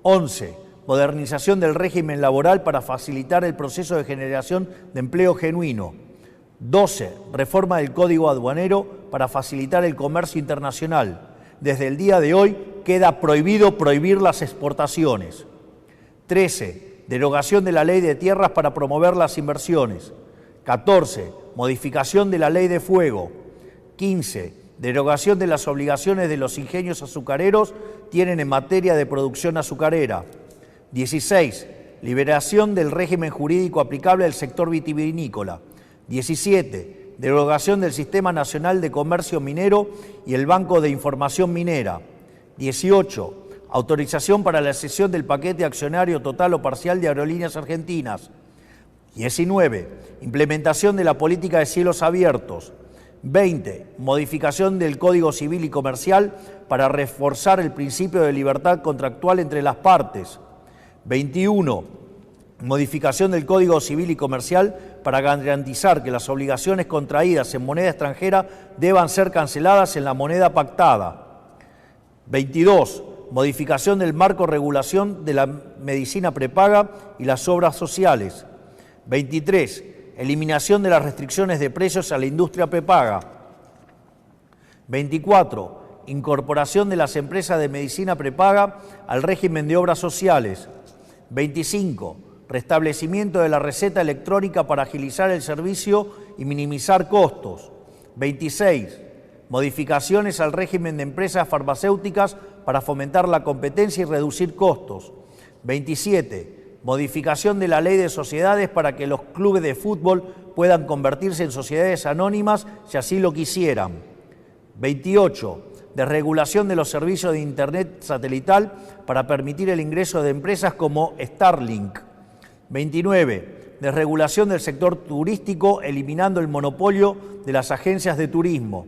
11. Modernización del régimen laboral para facilitar el proceso de generación de empleo genuino. 12. Reforma del Código Aduanero para facilitar el comercio internacional. Desde el día de hoy queda prohibido prohibir las exportaciones. 13. Derogación de la Ley de Tierras para promover las inversiones. 14. Modificación de la Ley de Fuego. 15. Derogación de las obligaciones de los ingenios azucareros tienen en materia de producción azucarera. 16. Liberación del régimen jurídico aplicable al sector vitivinícola. 17. Derogación del Sistema Nacional de Comercio Minero y el Banco de Información Minera. 18. Autorización para la cesión del paquete accionario total o parcial de Aerolíneas Argentinas. 19. Implementación de la política de cielos abiertos. 20. Modificación del Código Civil y Comercial para reforzar el principio de libertad contractual entre las partes. 21. Modificación del Código Civil y Comercial para garantizar que las obligaciones contraídas en moneda extranjera deban ser canceladas en la moneda pactada. 22. Modificación del marco regulación de la medicina prepaga y las obras sociales. 23. Eliminación de las restricciones de precios a la industria prepaga. 24. Incorporación de las empresas de medicina prepaga al régimen de obras sociales. 25. Restablecimiento de la receta electrónica para agilizar el servicio y minimizar costos. 26. Modificaciones al régimen de empresas farmacéuticas para fomentar la competencia y reducir costos. 27. Modificación de la ley de sociedades para que los clubes de fútbol puedan convertirse en sociedades anónimas si así lo quisieran. 28. Desregulación de los servicios de Internet satelital para permitir el ingreso de empresas como Starlink. 29. Desregulación del sector turístico eliminando el monopolio de las agencias de turismo.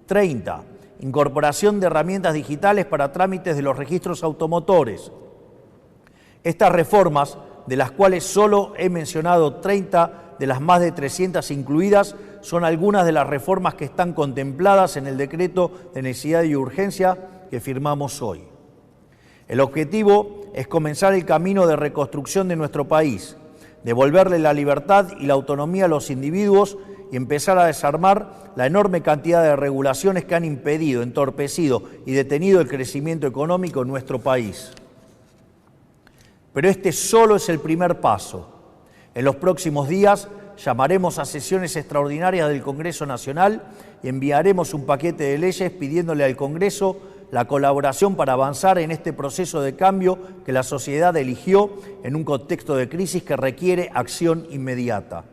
30. Incorporación de herramientas digitales para trámites de los registros automotores. Estas reformas, de las cuales solo he mencionado 30 de las más de 300 incluidas, son algunas de las reformas que están contempladas en el decreto de necesidad y urgencia que firmamos hoy. El objetivo es comenzar el camino de reconstrucción de nuestro país, devolverle la libertad y la autonomía a los individuos y empezar a desarmar la enorme cantidad de regulaciones que han impedido, entorpecido y detenido el crecimiento económico en nuestro país. Pero este solo es el primer paso. En los próximos días llamaremos a sesiones extraordinarias del Congreso Nacional y enviaremos un paquete de leyes pidiéndole al Congreso la colaboración para avanzar en este proceso de cambio que la sociedad eligió en un contexto de crisis que requiere acción inmediata.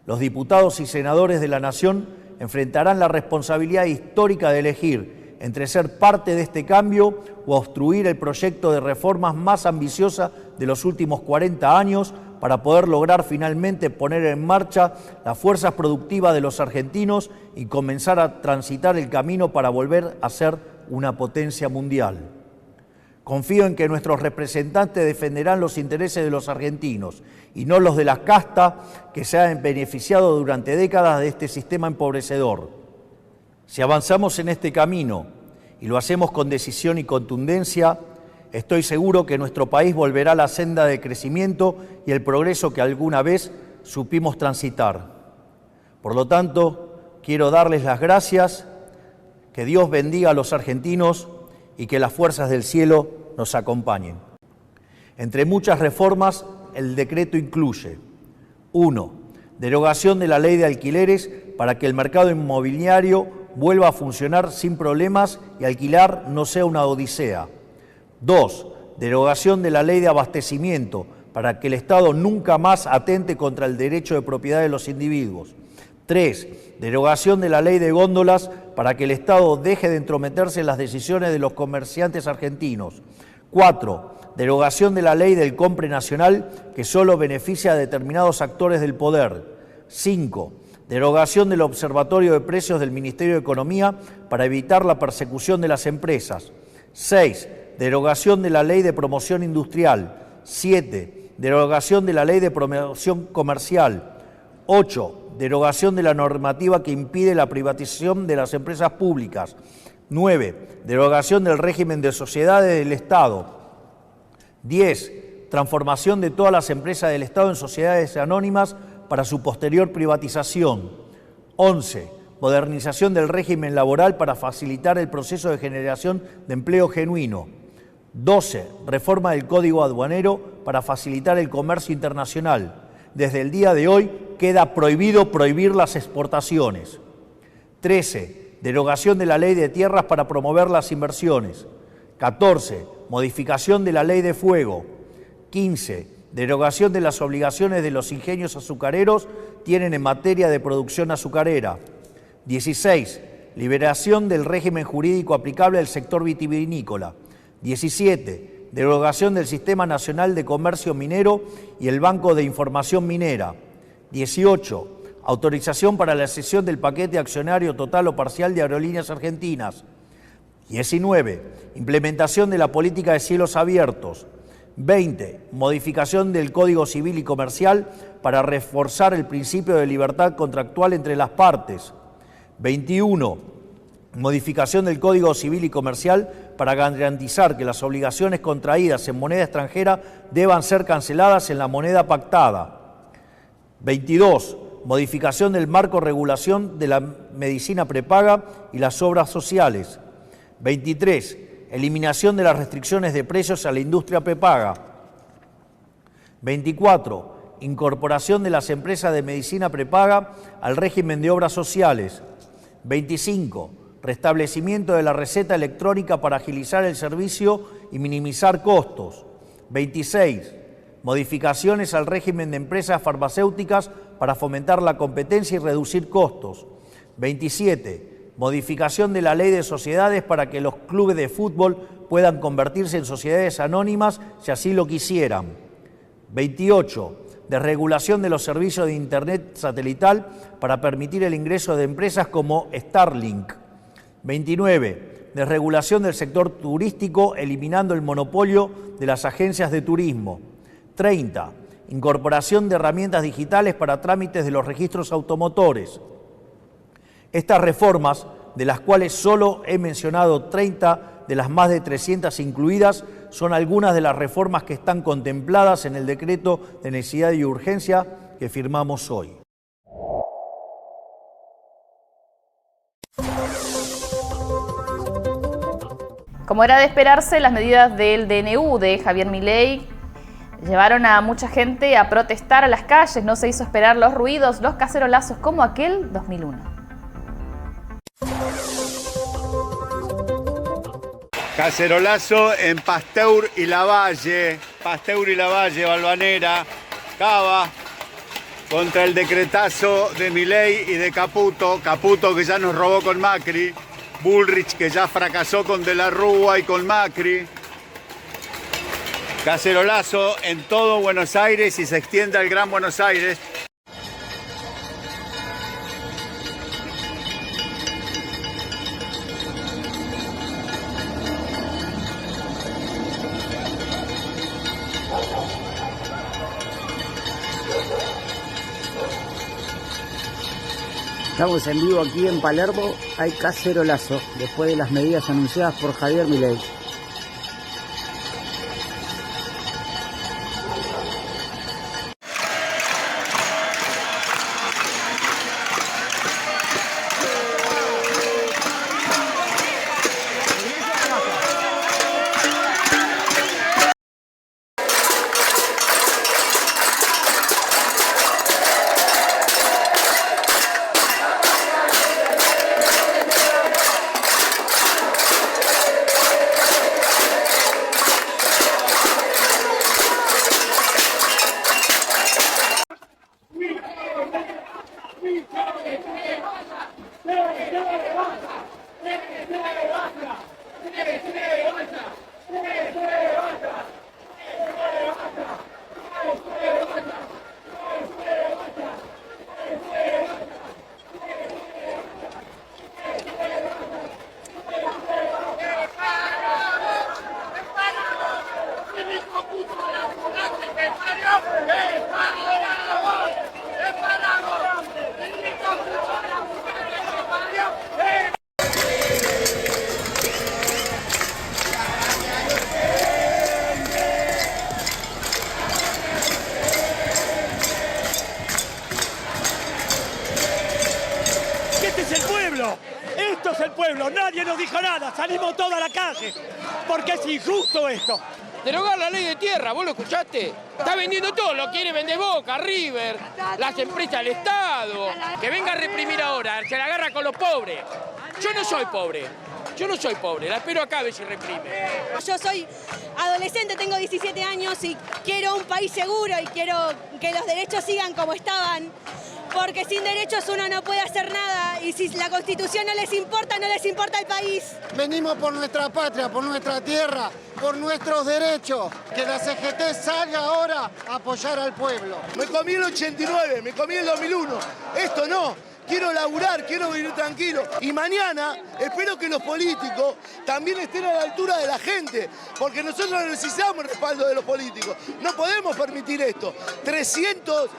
Los diputados y senadores de la Nación enfrentarán la responsabilidad histórica de elegir entre ser parte de este cambio o obstruir el proyecto de reformas más ambiciosa de los últimos 40 años para poder lograr finalmente poner en marcha las fuerzas productivas de los argentinos y comenzar a transitar el camino para volver a ser una potencia mundial. Confío en que nuestros representantes defenderán los intereses de los argentinos y no los de la casta que se han beneficiado durante décadas de este sistema empobrecedor. Si avanzamos en este camino y lo hacemos con decisión y contundencia, estoy seguro que nuestro país volverá a la senda de crecimiento y el progreso que alguna vez supimos transitar. Por lo tanto, quiero darles las gracias, que Dios bendiga a los argentinos y que las fuerzas del cielo nos acompañen. Entre muchas reformas, el decreto incluye: 1. Derogación de la ley de alquileres para que el mercado inmobiliario vuelva a funcionar sin problemas y alquilar no sea una odisea. 2. Derogación de la ley de abastecimiento para que el Estado nunca más atente contra el derecho de propiedad de los individuos. 3. Derogación de la ley de góndolas para que el Estado deje de entrometerse en las decisiones de los comerciantes argentinos. 4. Derogación de la ley del compre nacional que solo beneficia a determinados actores del poder. 5. Derogación del Observatorio de Precios del Ministerio de Economía para evitar la persecución de las empresas. 6. Derogación de la Ley de Promoción Industrial. 7. Derogación de la Ley de Promoción Comercial. 8. Derogación de la normativa que impide la privatización de las empresas públicas. 9. Derogación del régimen de sociedades del Estado. 10. Transformación de todas las empresas del Estado en sociedades anónimas para su posterior privatización. 11. Modernización del régimen laboral para facilitar el proceso de generación de empleo genuino. 12. Reforma del Código Aduanero para facilitar el comercio internacional. Desde el día de hoy queda prohibido prohibir las exportaciones. 13. Derogación de la Ley de Tierras para promover las inversiones. 14. Modificación de la Ley de Fuego. 15. Derogación de las obligaciones de los ingenios azucareros tienen en materia de producción azucarera. 16. Liberación del régimen jurídico aplicable al sector vitivinícola. 17. Derogación del Sistema Nacional de Comercio Minero y el Banco de Información Minera. 18. Autorización para la cesión del paquete accionario total o parcial de Aerolíneas Argentinas. 19. Implementación de la política de cielos abiertos. 20. Modificación del Código Civil y Comercial para reforzar el principio de libertad contractual entre las partes. 21. Modificación del Código Civil y Comercial para garantizar que las obligaciones contraídas en moneda extranjera deban ser canceladas en la moneda pactada. 22. Modificación del marco regulación de la medicina prepaga y las obras sociales. 23. Eliminación de las restricciones de precios a la industria prepaga. 24. Incorporación de las empresas de medicina prepaga al régimen de obras sociales. 25. Restablecimiento de la receta electrónica para agilizar el servicio y minimizar costos. 26. Modificaciones al régimen de empresas farmacéuticas para fomentar la competencia y reducir costos. 27. Modificación de la Ley de Sociedades para que los clubes de fútbol puedan convertirse en sociedades anónimas si así lo quisieran. 28. Desregulación de los servicios de Internet satelital para permitir el ingreso de empresas como Starlink. 29. Desregulación del sector turístico eliminando el monopolio de las agencias de turismo. 30. Incorporación de herramientas digitales para trámites de los registros automotores. Estas reformas, de las cuales solo he mencionado 30 de las más de 300 incluidas, son algunas de las reformas que están contempladas en el decreto de necesidad y urgencia que firmamos hoy. Como era de esperarse, las medidas del DNU de Javier Milei llevaron a mucha gente a protestar a las calles. No se hizo esperar los ruidos, los cacerolazos como aquel 2001. Cacerolazo en Pasteur y Lavalle, Valvanera, Cava, contra el decretazo de Milei y de Caputo que ya nos robó con Macri, Bullrich que ya fracasó con De la Rúa y con Macri. Cacerolazo en todo Buenos Aires y se extiende al Gran Buenos Aires. Estamos en vivo aquí en Palermo, hay cacerolazo, después de las medidas anunciadas por Javier Milei. nos dijo nada, salimos todos a la calle, porque es injusto esto. Derogar la ley de tierra, ¿vos lo escuchaste? Está vendiendo todo, lo quiere vender Boca, River, las empresas del Estado. Que venga a reprimir ahora, se la agarra con los pobres. Yo no soy pobre, la espero acá a ver si reprime. Yo soy adolescente, tengo 17 años y quiero un país seguro y quiero que los derechos sigan como estaban. Porque sin derechos uno no puede hacer nada y si la Constitución no les importa el país. Venimos por nuestra patria, por nuestra tierra, por nuestros derechos. Que la CGT salga ahora a apoyar al pueblo. Me comí el 89, me comí el 2001. Esto no. Quiero laburar, quiero vivir tranquilo. Y mañana espero que los políticos también estén a la altura de la gente, porque nosotros necesitamos el respaldo de los políticos. No podemos permitir esto. 300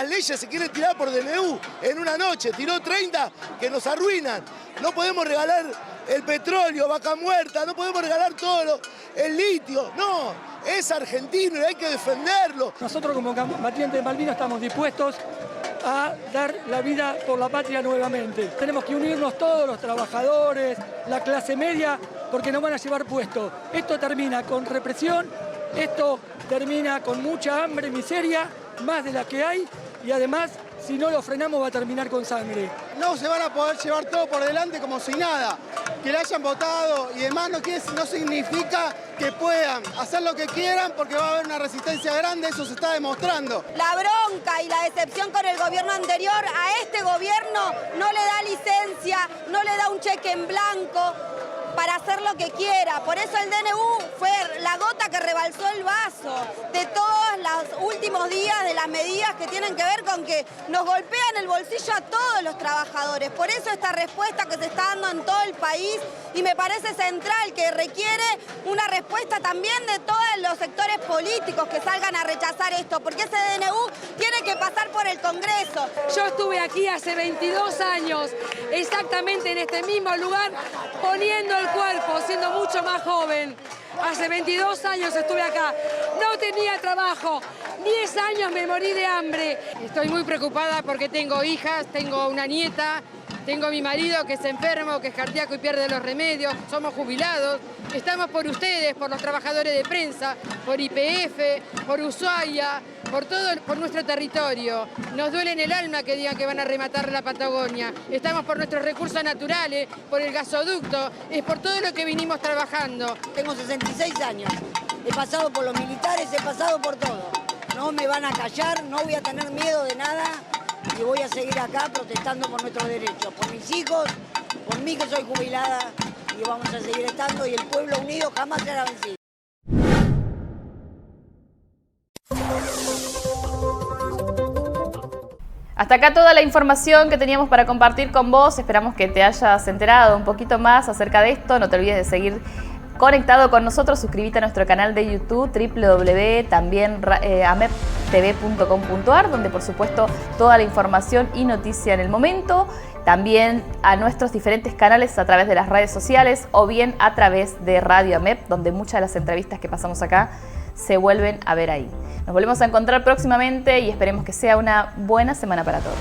leyes se quieren tirar por DNU en una noche. Tiró 30 que nos arruinan. No podemos regalar el petróleo, Vaca Muerta, no podemos regalar todo el litio. No, es argentino y hay que defenderlo. Nosotros como combatientes de Malvinas estamos dispuestos a dar la vida por la patria nuevamente. Tenemos que unirnos todos los trabajadores, la clase media, porque nos van a llevar puesto. Esto termina con represión, esto termina con mucha hambre, miseria, más de la que hay, y además, si no lo frenamos, va a terminar con sangre. No se van a poder llevar todo por delante como si nada. Que le hayan votado y demás no significa que puedan hacer lo que quieran porque va a haber una resistencia grande, eso se está demostrando. La bronca y la decepción con el gobierno anterior, a este gobierno no le da licencia, no le da un cheque en blanco para hacer lo que quiera. Por eso el DNU fue la gota que rebalsó el vaso de todos los últimos días de las medidas que tienen que ver con que nos golpean el bolsillo a todos los trabajadores. Por eso esta respuesta que se está dando en todo el país y me parece central que requiere una respuesta también de todos los sectores políticos que salgan a rechazar esto, porque ese DNU tiene que pasar por el Congreso. Yo estuve aquí hace 22 años, exactamente en este mismo lugar, poniendo el cuerpo, siendo mucho más joven. Hace 22 años estuve acá, no tenía trabajo, 10 años me morí de hambre. Estoy muy preocupada porque tengo hijas, tengo una nieta, tengo mi marido que es enfermo, que es cardíaco y pierde los remedios, somos jubilados. Estamos por ustedes, por los trabajadores de prensa, por YPF, por Ushuaia, por nuestro territorio. Nos duele en el alma que digan que van a rematar la Patagonia. Estamos por nuestros recursos naturales, por el gasoducto, es por todo lo que vinimos trabajando. Tengo 66 años, he pasado por los militares, he pasado por todo. No me van a callar, no voy a tener miedo de nada y voy a seguir acá protestando por nuestros derechos, por mis hijos, por mí que soy jubilada y vamos a seguir estando y el pueblo unido jamás será vencido. Hasta acá toda la información que teníamos para compartir con vos. Esperamos que te hayas enterado un poquito más acerca de esto. No te olvides de seguir conectado con nosotros. Suscríbete a nuestro canal de YouTube, www.ameptv.com.ar, donde por supuesto toda la información y noticia en el momento. También a nuestros diferentes canales a través de las redes sociales o bien a través de Radio AMEP, donde muchas de las entrevistas que pasamos acá se vuelven a ver ahí. Nos volvemos a encontrar próximamente y esperemos que sea una buena semana para todos.